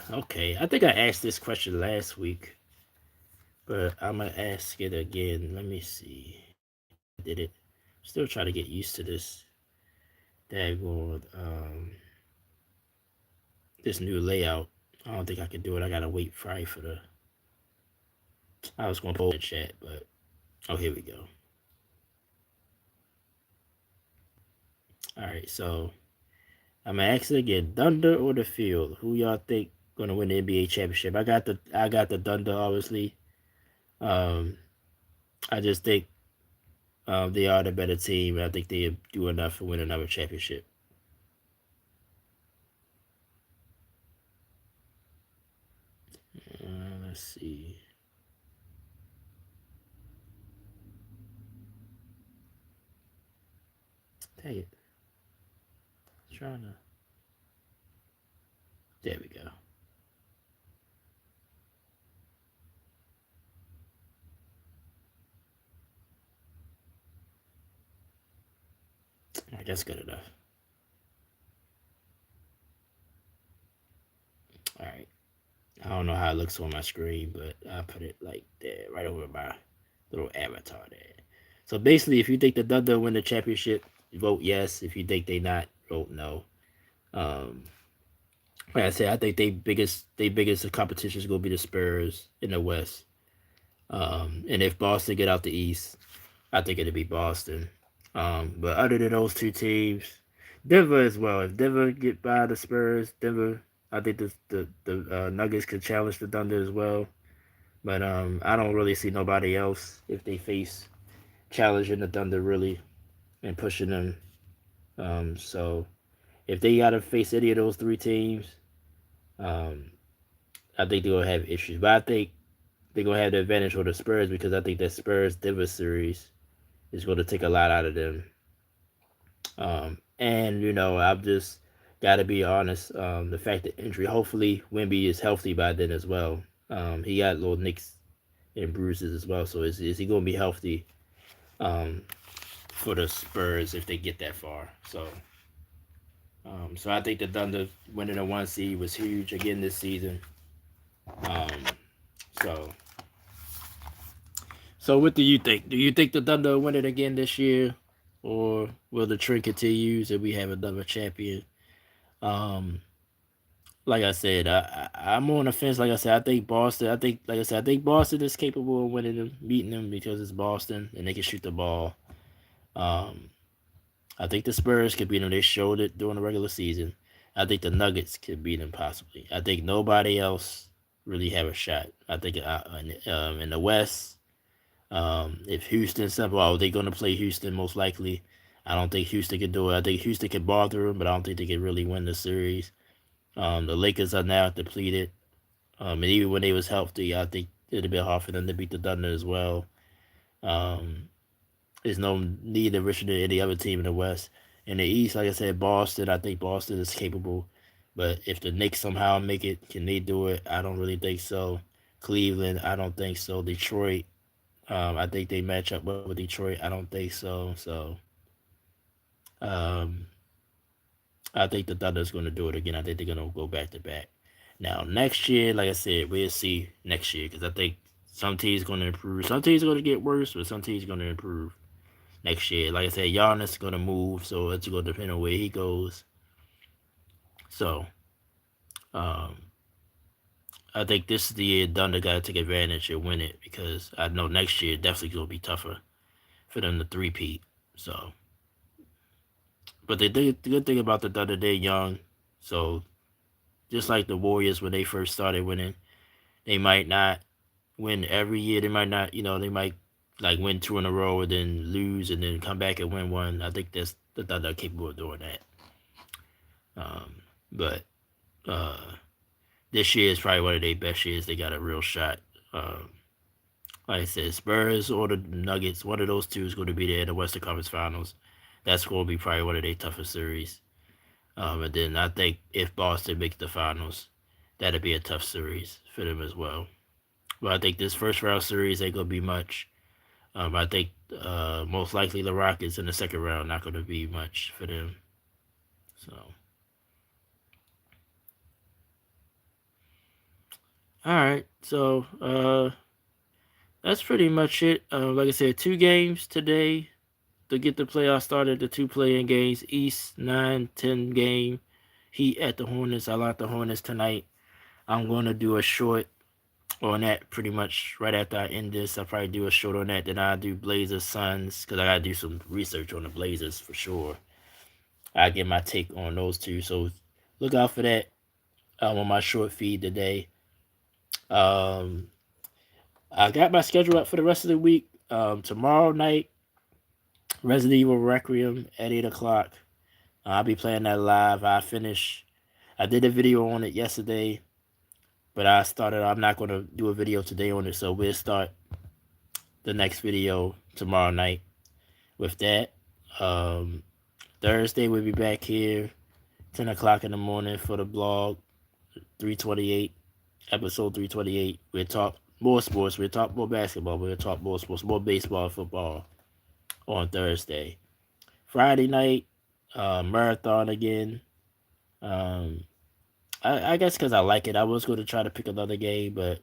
Okay, I think I asked this question last week, but I'm gonna ask it again. Let me see. I did it. Still trying to get used to this daggone this new layout. I don't think I can do it. I gotta wait probably for the. I was gonna post in chat, but here we go. All right, so I'm gonna ask it again: Thunder or the Field? Who y'all think gonna win the NBA championship? I got the Thunder, obviously. Um, I just think they are the better team. I think they do enough to win another championship. Let's see. Dang it. Trying to. There we go. All right, that's good enough. All right. I don't know how it looks on my screen, but I put it like there, right over my little avatar there. So basically, if you think the Thunder win the championship, vote yes. If you think they not, vote no. Um, like I said, I think they biggest competition is gonna be the Spurs in the West. And if Boston get out the East, I think it'll be Boston. But other than those two teams, Denver as well. If Denver get by the Spurs, Denver, I think the Nuggets could challenge the Thunder as well. But I don't really see nobody else if they face challenging the Thunder really and pushing them. So if they gotta face any of those three teams, um, I think they're gonna have issues. But I think they're gonna have the advantage over the Spurs because I think that Spurs Denver series is gonna take a lot out of them. And I've just got to be honest. The fact that injury, hopefully Wimby is healthy by then as well. He got little nicks and bruises as well. So is he gonna be healthy um, for the Spurs if they get that far? So I think the Thunder winning the 1 seed was huge again this season. Um, so so what do you think? Do you think the Thunder will win it again this year, or will the trend continues and we have another champion? Um, like I said, I'm on the fence. Like I said, I think Boston. I think Boston is capable of winning them, beating them because it's Boston and they can shoot the ball. Um, I think the Spurs could beat them. They showed it during the regular season. I think the Nuggets could beat them possibly. I think nobody else really have a shot. I think in the West, if Houston somehow they're going to play Houston most likely. I don't think Houston can do it. I think Houston can bother them, but I don't think they can really win the series. The Lakers are now depleted. And even when they was healthy, I think it'd be hard for them to beat the Thunder as well. Um, there's no need to richer than any other team in the West. In the East, like I said, Boston. I think Boston is capable, but if the Knicks somehow make it, can they do it? I don't really think so. Cleveland, I don't think so. Detroit, I think they match up well with Detroit. I don't think so. So um, I think the Thunder's going to do it again. I think they're going to go back to back. Now next year, like I said, we'll see next year because I think some teams going to improve. Some teams going to get worse, but some teams going to improve next year. Like I said, Giannis is going to move, so it's going to depend on where he goes. So um, I think this is the year Thunder got to take advantage and win it because I know next year definitely going to be tougher for them to three-peat. So, but the good thing about the Thunder, they're young, so just like the Warriors when they first started winning, they might not win every year. They might not, they might like win two in a row and then lose and then come back and win one. I think that's the Thunder are capable of doing that. But uh, this year is probably one of their best years. They got a real shot. Like I said, Spurs or the Nuggets, one of those two is going to be there in the Western Conference Finals. That's going to be probably one of their toughest series. And then I think if Boston makes the finals, that'd be a tough series for them as well. But I think this first round series ain't gonna be much. I think most likely the Rockets in the second round not gonna be much for them. So, all right. So that's pretty much it. Like I said, 2 games today to get the playoffs started. The 2 playing games: East 9-10 game. Heat at the Hornets. I like the Hornets tonight. I'm gonna do a short on that pretty much right after I end this. I'll probably do a short on that. Then I'll do Blazers Suns because I gotta do some research on the Blazers for sure. I get my take on those two. So look out for that on my short feed today. Um, I got my schedule up for the rest of the week. Tomorrow night, Resident Evil Requiem at 8 o'clock. I'll be playing that live. I did a video on it yesterday, but I'm not gonna do a video today on it. So we'll start the next video tomorrow night with that. Um, Thursday we'll be back here 10 o'clock in the morning for the blog 328 episode 328. We'll talk more sports. We'll talk more basketball. We'll talk more sports, more baseball, football on Thursday. Friday night marathon again. Um, I guess because I like it. I was going to try to pick another game, but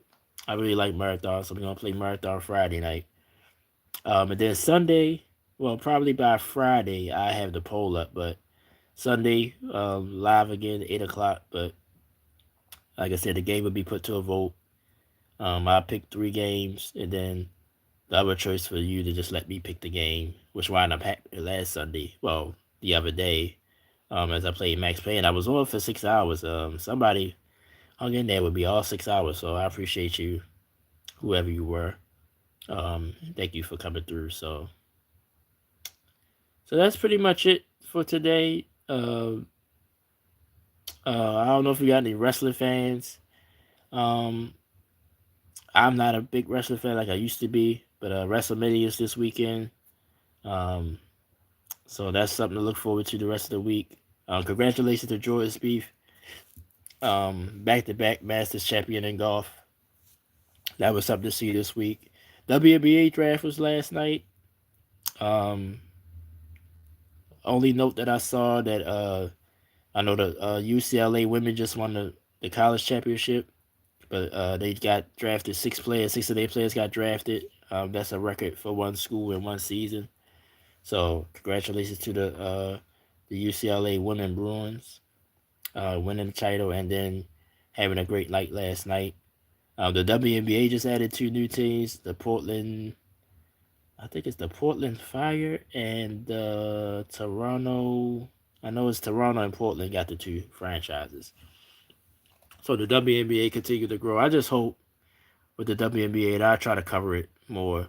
I really like Marathon, so I'm going to play Marathon Friday night. And then Sunday, well, probably by Friday, I have the poll up, but Sunday, live again, 8 o'clock. But like I said, the game would be put to a vote. I picked 3 games, and then the other choice for you to just let me pick the game, which wound up happening last Sunday. Well, the other day, as I played Max Payne, I was on for 6 hours. Somebody hung in there with me all 6 hours, so I appreciate you, whoever you were. Thank you for coming through. So that's pretty much it for today. I don't know if you got any wrestling fans. Um, I'm not a big wrestling fan like I used to be, but WrestleMania is this weekend. Um, so that's something to look forward to the rest of the week. Congratulations to Jordan Spieth, back-to-back Masters champion in golf. That was something to see this week. WNBA draft was last night. Um, only note that I saw that I know the UCLA women just won the college championship, but they got drafted 6 players. 6 of their players got drafted. That's a record for one school in one season. So congratulations to the UCLA women Bruins winning the title and then having a great night last night. The WNBA just added 2 new teams. I think it's the Portland Fire and the Toronto. I know it's Toronto and Portland got the 2 franchises. So the WNBA continue to grow. I just hope with the WNBA that I try to cover it more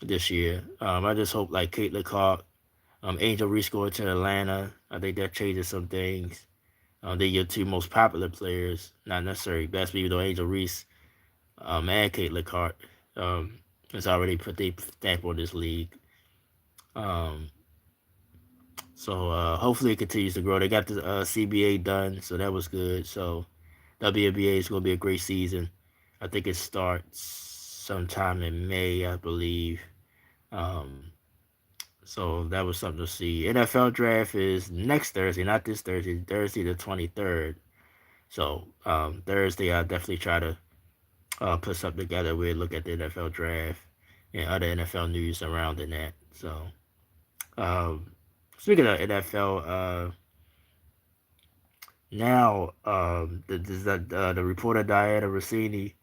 this year. I just hope like Caitlin Clark, Angel Reese going to Atlanta. I think that changes some things. They're your 2 most popular players, not necessarily best, even though Angel Reese and Caitlin Clark has already put their stamp on this league. Um, so hopefully it continues to grow. They got the CBA done, so that was good. So WNBA is going to be a great season. I think it starts sometime in May, I believe. Um, so that was something to see. NFL draft is next Thursday, not this Thursday. Thursday the 23rd. So Thursday, I'll definitely try to put something together. We'll look at the NFL draft and other NFL news surrounding that. So um, speaking of NFL, now the reporter Diana Rossini,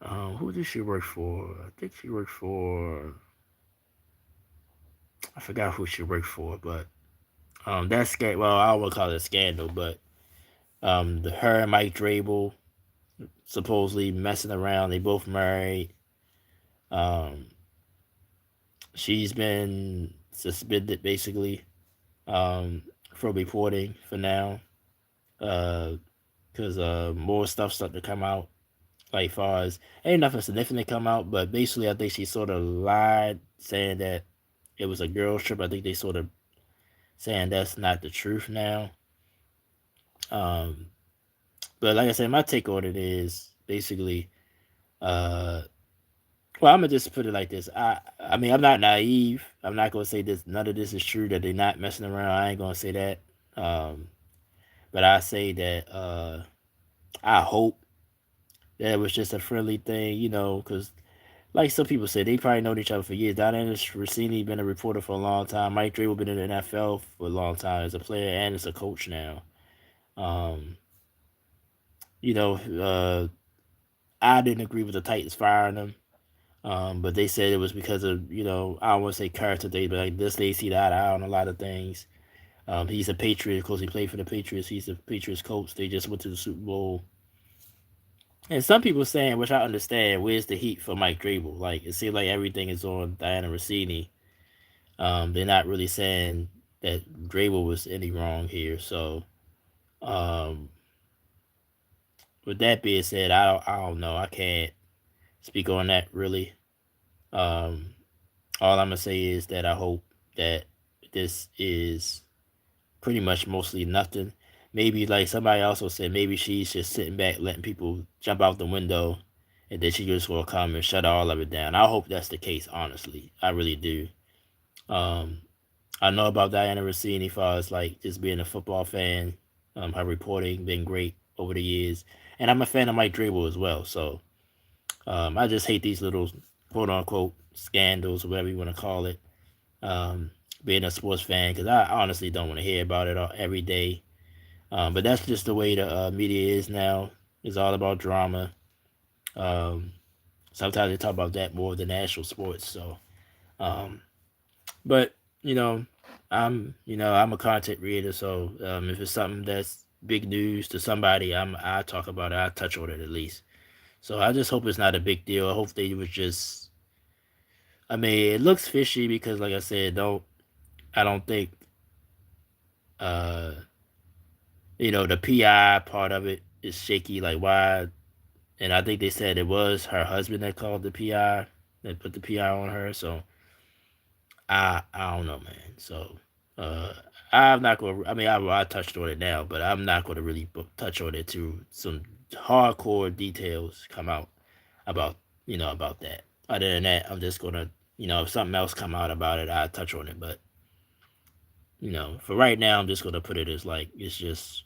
who did she work for? I think she worked for, I forgot who she worked for, but well, I don't want to call it a scandal, but her and Mike Drabel supposedly messing around. They both married. Um, she's been suspended basically for reporting for now, because more stuff starting to come out. Like far as ain't nothing significant come out, but basically I think she sort of lied, saying that it was a girls trip. I think they sort of saying that's not the truth now. Um, but like I said, my take on it is basically, uh, well, I'm gonna just put it like this. I mean, I'm not naive. I'm not gonna say this. None of this is true. That they're not messing around. I ain't gonna say that. Um, but I say that I hope that it was just a friendly thing, because like some people say, they probably known each other for years. Diana Rossini been a reporter for a long time. Mike Drake been in the NFL for a long time as a player and as a coach now. Um, you know, I didn't agree with the Titans firing him. But they said it was because of, I don't want to say character things, but like this, they see the eye to eye on a lot of things. He's a Patriot. Of course, he played for the Patriots. He's the Patriots coach. They just went to the Super Bowl. And some people saying, which I understand, where's the heat for Mike Grable? Like, it seems like everything is on Diana Rossini. They're not really saying that Grable was any wrong here. So, um, with that being said, I don't know. I can't speak on that really. Um, all I'm gonna say is that I hope that this is pretty much mostly nothing. Maybe like somebody also said, maybe she's just sitting back letting people jump out the window, and then she just will come and shut all of it down. I hope that's the case. Honestly, I really do. Um, I know about Diana Rossini as far as like just being a football fan. Her reporting been great over the years, and I'm a fan of Mike Drabble as well. So I just hate these little quote unquote scandals, or whatever you want to call it. Um, Being a sports fan, because I honestly don't want to hear about it every day. But that's just the way the media is now. It's all about drama. Um, Sometimes they talk about that more than actual sports. So, um, but I'm a content creator. So if it's something that's big news to somebody, I talk about it. I touch on it at least. So I just hope it's not a big deal. I hope they was just. I mean, it looks fishy because, like I said, I don't think uh the PI part of it is shaky. Like why? And I think they said it was her husband that called the PI, that put the PI on her. So I don't know, man. So uh I'm not gonna. I mean, I touched on it now, but I'm not gonna really touch on it to some hardcore details come out about about that. Other than that, I'm just gonna if something else come out about it, I'll touch on it. But for right now, I'm just gonna put it as like it's just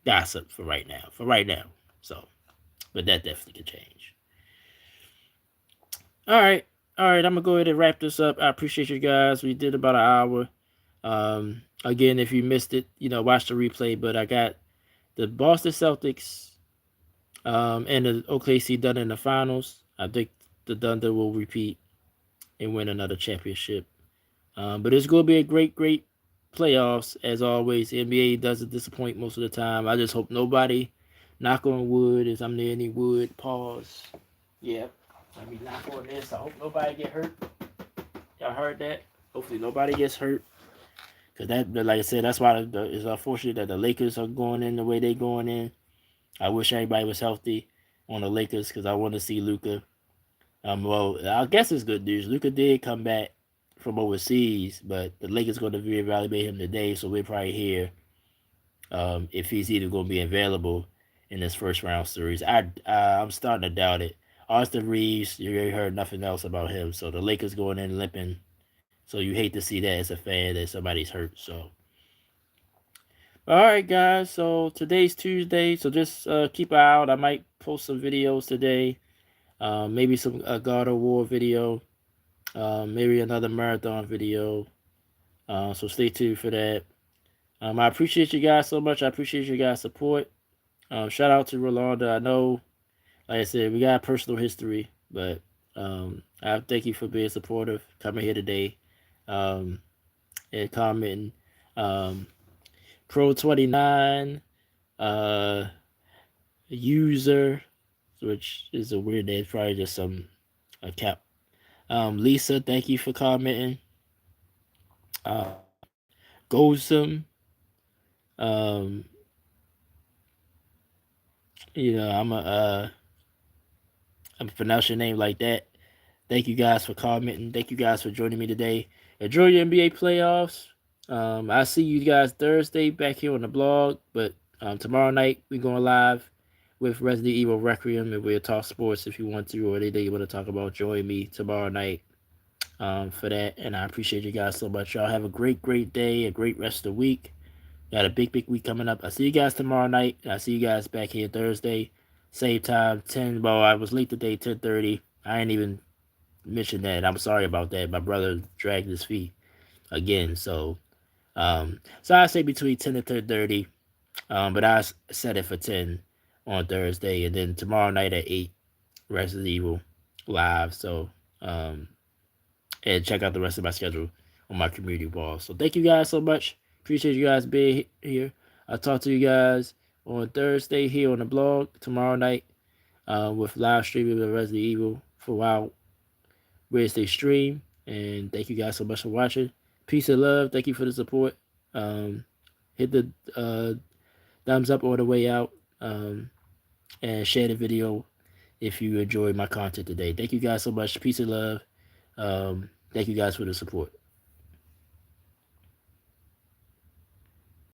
gossip for right now. For right now. So, but that definitely could change. All right. All right, I'm gonna go ahead and wrap this up. I appreciate you guys. We did about an hour. Again, if you missed it, watch the replay. But I got the Boston Celtics and the OKC done in the finals. I think the Thunder will repeat and win another championship. But it's gonna be a great, great playoffs as always. NBA doesn't disappoint most of the time. I just hope nobody, knock on wood, as I'm near any wood. Pause. Yeah. Let me knock on this. I hope nobody get hurt. Y'all heard that? Hopefully nobody gets hurt. Cause like I said, that's why it's unfortunate that the Lakers are going in the way they going in. I wish everybody was healthy on the Lakers because I want to see Luka. Well, I guess it's good news. Luka did come back from overseas, but the Lakers going to reevaluate him today, so we'll probably hear if he's either going to be available in this first round series. I'm starting to doubt it. Austin Reeves, you already heard nothing else about him, so the Lakers going in limping. So you hate to see that as a fan that somebody's hurt. So, all right, guys. So today's Tuesday, so just keep an eye out. I might post some videos today. Maybe some God of War video. Maybe another marathon video. So stay tuned for that. I appreciate you guys so much. I appreciate you guys' support. Shout out to Rolanda. I know, like I said, we got personal history, but I thank you for being supportive, coming here today, and commenting. Pro29, uh, user, which is a weird name, it's probably just some account. Lisa, thank you for commenting. Uh, Gosum, um, I'm gonna pronounce your name like that. Thank you guys for commenting. Thank you guys for joining me today. Enjoy your NBA playoffs. I'll see you guys Thursday back here on the blog. But tomorrow night we're going live with Resident Evil Requiem, and we'll talk sports if you want to, or anything you want to talk about. Join me tomorrow night for that. And I appreciate you guys so much. Y'all have a great, great day, a great rest of the week. Got a big, big week coming up. I'll see you guys tomorrow night. And I'll see you guys back here Thursday. Same time, 10. Well, I was late today, 10:30. I ain't even mentioned that. I'm sorry about that. My brother dragged his feet again. So I say between 10 and 10:30. But I set it for 10 on Thursday. And then tomorrow night at 8, Resident Evil live. So, and check out the rest of my schedule on my community wall. So thank you guys so much. Appreciate you guys being here. I'll talk to you guys on Thursday here on the blog tomorrow night with live streaming of Resident Evil for Wild Wednesday stream. And thank you guys so much for watching. Peace and love. Thank you for the support. Hit the thumbs up all the way out and share the video if you enjoyed my content today. Thank you guys so much. Peace and love. Thank you guys for the support.